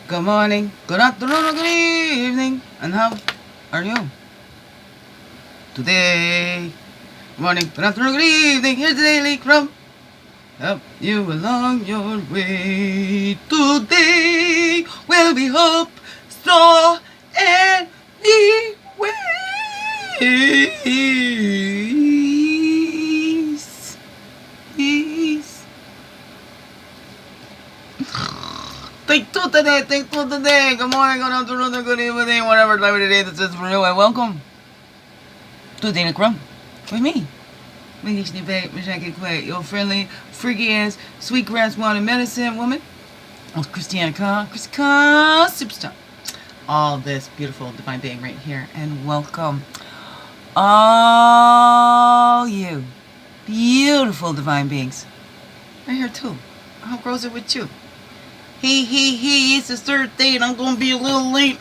Good morning, good afternoon, or good evening, and how are you today? Good morning, good afternoon, good evening. Here's the daily CRUMB. Help you along your way. Today will be hope, straw, and peace. Peace. Take two today, take two today. Good morning, good afternoon, good evening, whatever time of the day this is for you, and welcome to Daily CRUMB with me. Your friendly, freaky ass, sweetgrass water medicine woman. Christiana Carr, superstar. All this beautiful divine being right here, and welcome all you beautiful divine beings. Right here too. How goes it with you? It's the third day, and I'm gonna be a little late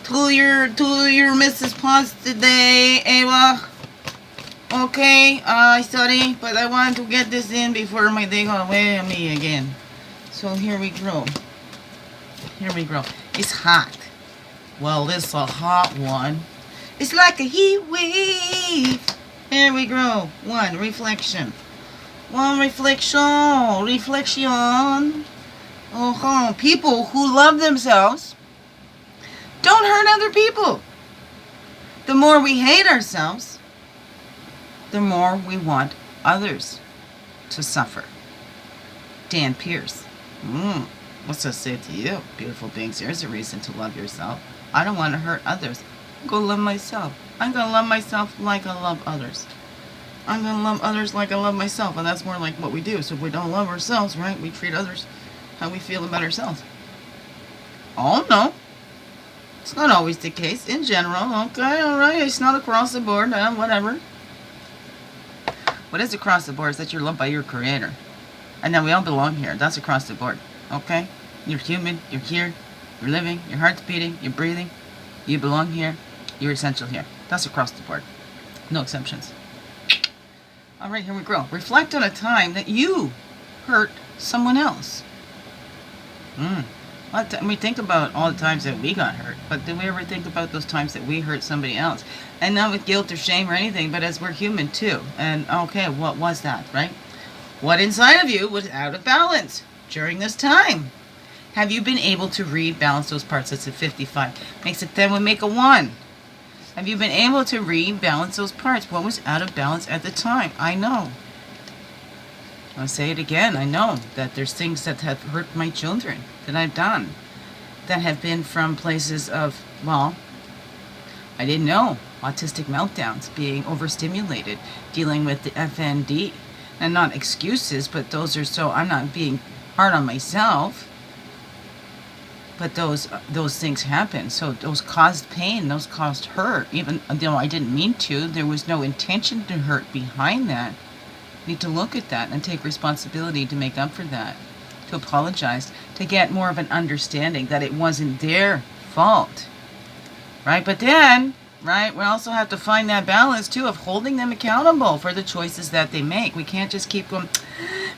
to your Mrs. Potts today, Ava. Okay, I study, but I want to get this in before my day got away from me again. So here we go. It's hot. Well, this is a hot one. It's like a heat wave. Here we go. One reflection. People who love themselves don't hurt other people. The more we hate ourselves, the more we want others to suffer. Dan Pearce. What's that say to you, beautiful beings? There's a reason to love yourself. I don't want to hurt others. I'm going to love myself. I'm going to love myself like I love others. I'm going to love others like I love myself. And that's more like what we do. So if we don't love ourselves, right, we treat others how we feel about ourselves. Oh, no. It's not always the case. In general, okay, all right. It's not across the board, whatever. What is across the board is that you're loved by your creator. And then we all belong here. That's across the board. Okay? You're human. You're here. You're living. Your heart's beating. You're breathing. You belong here. You're essential here. That's across the board. No exceptions. All right, here we go. Reflect on a time that you hurt someone else. We think about all the times that we got hurt, but do we ever think about those times that we hurt somebody else? And not with guilt or shame or anything, but as we're human too. And okay, what was that, right? What inside of you was out of balance during this time? Have you been able to rebalance those parts? That's a 55. Makes it 10, we make a 1. Have you been able to rebalance those parts? What was out of balance at the time? I know. I'll say it again. I know that there's things that have hurt my children that I've done that have been from places of, well, I didn't know. Autistic meltdowns, being overstimulated, dealing with the FND. And not excuses, but those are so, I'm not being hard on myself. But those things happen. So those caused pain, those caused hurt. Even though I didn't mean to, there was no intention to hurt behind that. Need to look at that and take responsibility to make up for that, to apologize, to get more of an understanding that it wasn't their fault, right? But then, right, we also have to find that balance too of holding them accountable for the choices that they make. We can't just keep going,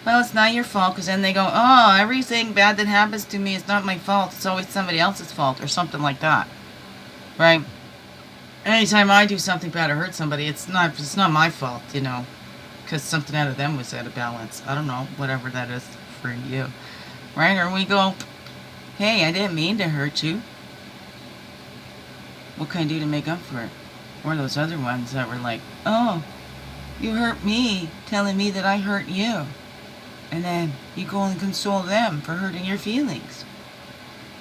well, it's not your fault, because then they go, oh, everything bad that happens to me is not my fault, it's always somebody else's fault, or something like that, right? Anytime I do something bad or hurt somebody, it's not my fault, you know, because something out of them was out of balance. I don't know, whatever that is for you, right? Or we go, hey, I didn't mean to hurt you. What can I do to make up for it? Or those other ones that were like, oh, you hurt me, telling me that I hurt you. And then you go and console them for hurting your feelings.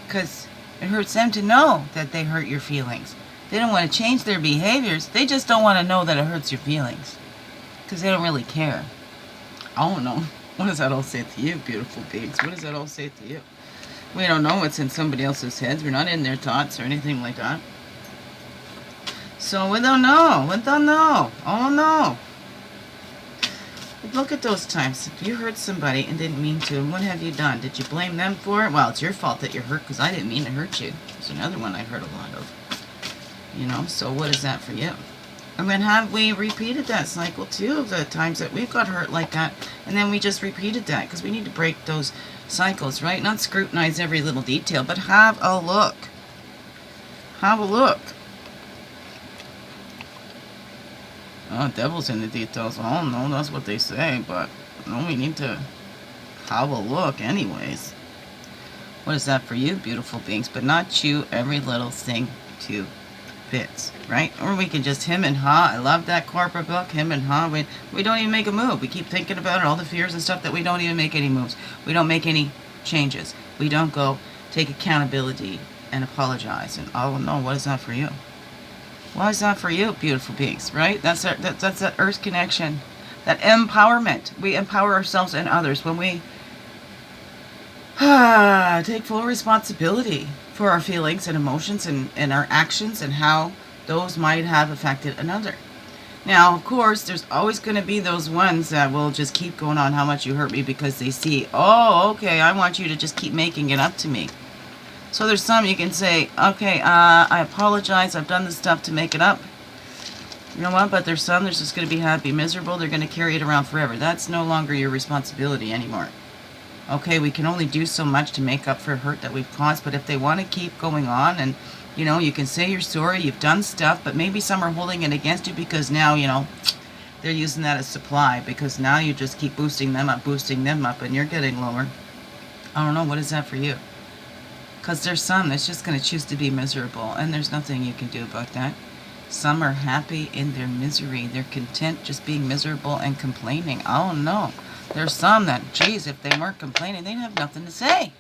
Because it hurts them to know that they hurt your feelings. They don't want to change their behaviors. They just don't want to know that it hurts your feelings. Because they don't really care. I don't know. What does that all say to you, beautiful beings? What does that all say to you? We don't know what's in somebody else's heads. We're not in their thoughts or anything like that. So we don't know. Oh no. But look at those times. If you hurt somebody and didn't mean to, what have you done? Did you blame them for it? Well, it's your fault that you're hurt because I didn't mean to hurt you. There's another one I heard a lot of. You know, so what is that for you? And then have we repeated that cycle too of the times that we've got hurt like that, and then we just repeated that because we need to break those cycles, right? Not scrutinize every little detail, but have a look. Have a look. Oh, devil's in the details. Oh no, that's what they say, but no, we need to have a look anyways. What is that for you, beautiful beings? But not chew every little thing to bits, right? Or we can just him and ha. I love that corporate book, him and ha. We don't even make a move. We keep thinking about it, all the fears and stuff, that we don't even make any moves. We don't make any changes. We don't go take accountability and apologize. And oh no, what is that for you? What is that for you, beautiful beings, right? That's that earth connection, that empowerment. We empower ourselves and others when we take full responsibility for our feelings and emotions and our actions and how those might have affected another. Now, of course, there's always going to be those ones that will just keep going on how much you hurt me because they see, oh, okay, I want you to just keep making it up to me. So there's some you can say, okay, I apologize, I've done this stuff to make it up. You know what, but there's some that's just going to be happy, miserable, they're going to carry it around forever. That's no longer your responsibility anymore. Okay, we can only do so much to make up for hurt that we've caused, but if they want to keep going on and, you know, you can say you're sorry, you've done stuff, but maybe some are holding it against you because now, you know, they're using that as supply because now you just keep boosting them up, and you're getting lower. I don't know, what is that for you? Because there's some that's just going to choose to be miserable, and there's nothing you can do about that. Some are happy in their misery. They're content just being miserable and complaining. Oh no. There's some that, geez, if they weren't complaining, they'd have nothing to say.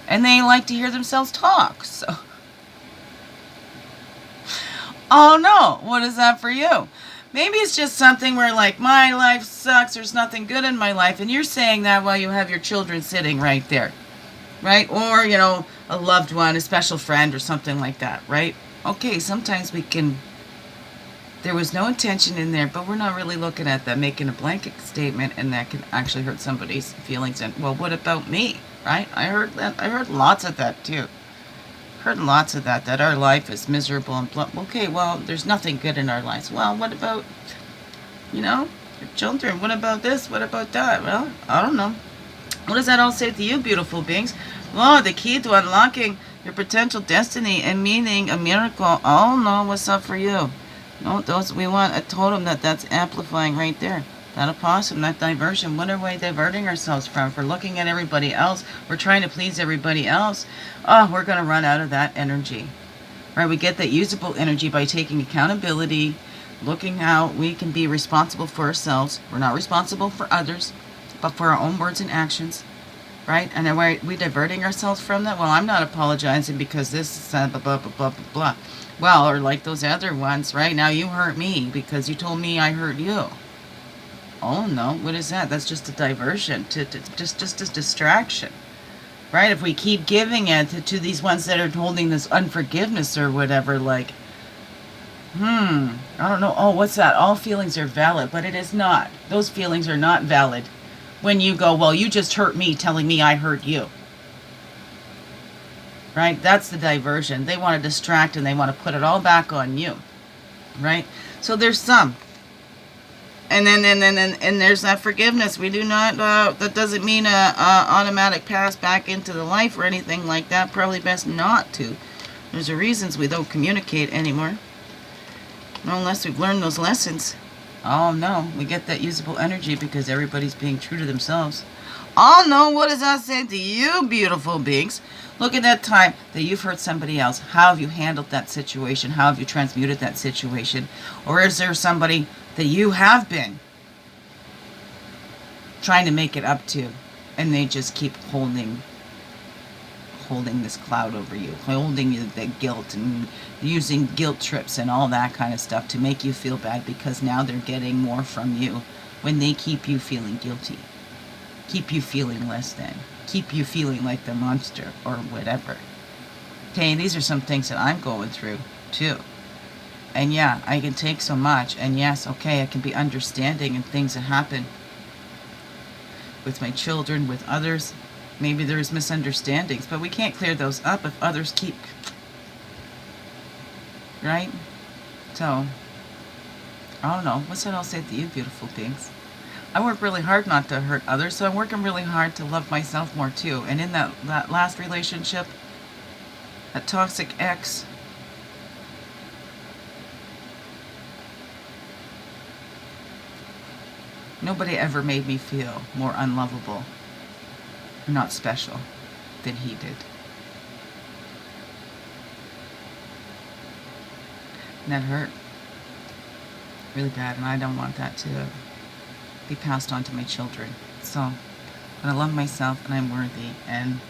And they like to hear themselves talk. So, oh no, what is that for you? Maybe it's just something where, like, my life sucks, there's nothing good in my life, and you're saying that while you have your children sitting right there, right? Or, you know, a loved one, a special friend, or something like that, right? Okay, sometimes we can... There was no intention in there, but we're not really looking at that, making a blanket statement, and that can actually hurt somebody's feelings. And, well, what about me, right? I heard that. I heard lots of that, too. Heard lots of that our life is miserable and blah. Okay, well, there's nothing good in our lives. Well, what about, you know, your children? What about this? What about that? Well, I don't know. What does that all say to you, beautiful beings? Well, the key to unlocking your potential destiny and meaning a miracle. Oh, no, what's up for you? No, those we want a totem that's amplifying right there. That opossum, that diversion. What are we diverting ourselves from? For looking at everybody else. We're trying to please everybody else. Oh, we're going to run out of that energy. Right? We get that usable energy by taking accountability, looking how we can be responsible for ourselves. We're not responsible for others, but for our own words and actions. Right? And are we diverting ourselves from that? Well, I'm not apologizing because this is blah, blah, blah, blah, blah, blah. Well, or like those other ones, right? Now you hurt me because you told me I hurt you. Oh no, what is that? That's just a diversion, just a distraction, right? If we keep giving it to these ones that are holding this unforgiveness or whatever, like, I don't know. Oh, what's that? All feelings are valid, but it is not. Those feelings are not valid when you go, well, you just hurt me telling me I hurt you. Right? That's the diversion. They want to distract and they want to put it all back on you. Right? So there's some. And then there's that forgiveness. We do not, that doesn't mean a automatic pass back into the life or anything like that. Probably best not to. There's a reasons we don't communicate anymore. No, unless we've learned those lessons. Oh no, we get that usable energy because everybody's being true to themselves. Oh no, what does that say to you, beautiful beings? Look at that time that you've hurt somebody else. How have you handled that situation? How have you transmuted that situation? Or is there somebody that you have been trying to make it up to, and they just keep holding this cloud over you, holding you the guilt and using guilt trips and all that kind of stuff to make you feel bad because now they're getting more from you when they keep you feeling guilty, keep you feeling less than, keep you feeling like the monster or whatever. Okay, these are some things that I'm going through too. And yeah, I can take so much, and yes, okay, I can be understanding in things that happen with my children, with others. Maybe there's misunderstandings, but we can't clear those up if others keep, right? So, I don't know. What's that I'll say to you, beautiful beings? I work really hard not to hurt others, so I'm working really hard to love myself more too. And in that last relationship, that toxic ex, nobody ever made me feel more unlovable or not special than he did. And that hurt really bad, and I don't want that to be passed on to my children. So, but I love myself, and I'm worthy, and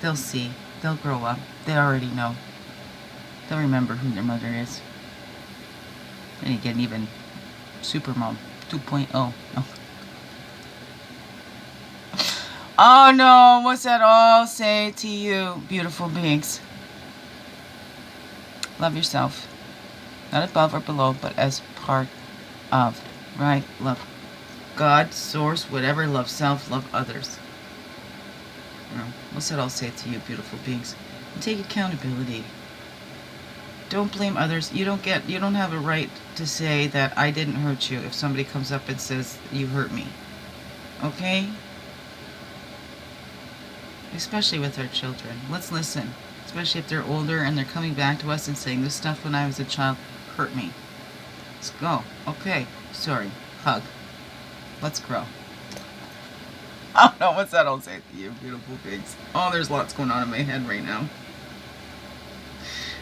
they'll see. They'll grow up. They already know. They'll remember who their mother is. And again, even Supermom 2.0. No. Oh no, what's that all say to you, beautiful beings? Love yourself. Not above or below, but as part of. Right? Love God, source, whatever. Love self, love others. What's that all say to you, beautiful beings? And take accountability. Don't blame others. You don't have a right to say that I didn't hurt you if somebody comes up and says you hurt me. Okay? Especially with our children. Let's listen. Especially if they're older and they're coming back to us and saying, this stuff when I was a child hurt me. Let's go. Okay. Sorry. Hug. Let's grow. I don't know what's that I'll say to you, beautiful pigs. Oh, there's lots going on in my head right now.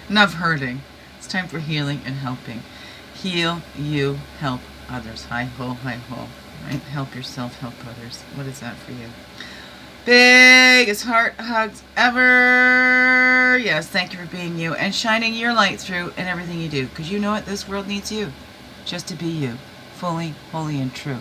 Enough hurting. It's time for healing and helping. Heal you, help others. Hi ho, hi ho. Right? Help yourself, help others. What is that for you? Biggest heart hugs ever. Yes, thank you for being you and shining your light through in everything you do. Because you know what? This world needs you. Just to be you. Fully, holy, and true.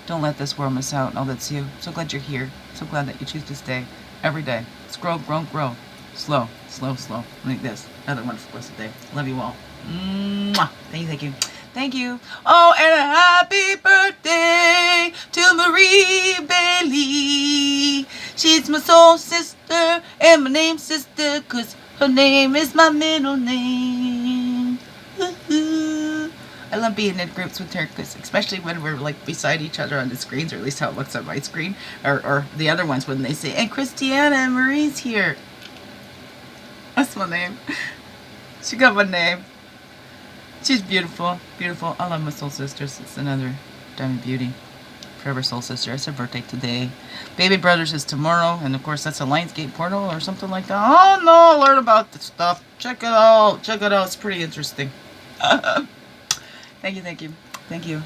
Don't let this world miss out. Oh, that's you. So glad you're here. So glad that you choose to stay every day. Let's grow, grow, grow. Slow, slow, slow. Like this. Another wonderful blessed day. Love you all. Mwah. Thank you, thank you. Thank you. Oh, and a happy birthday to Marie Bailey. She's my soul sister and my name sister, 'cause her name is my middle name. Woo-hoo. I love being in groups with her, because especially when we're like beside each other on the screens, or at least how it looks on my screen, or the other ones when they say, and Christiana and Marie's here. That's my name. She got my name. She's beautiful, beautiful. I love my soul sisters. It's another diamond beauty. Forever soul sister. It's her birthday today. Baby Brothers is tomorrow, and of course that's a Lionsgate portal or something like that. Oh no, learn about this stuff. Check it out. Check it out. It's pretty interesting. Thank you, thank you, thank you.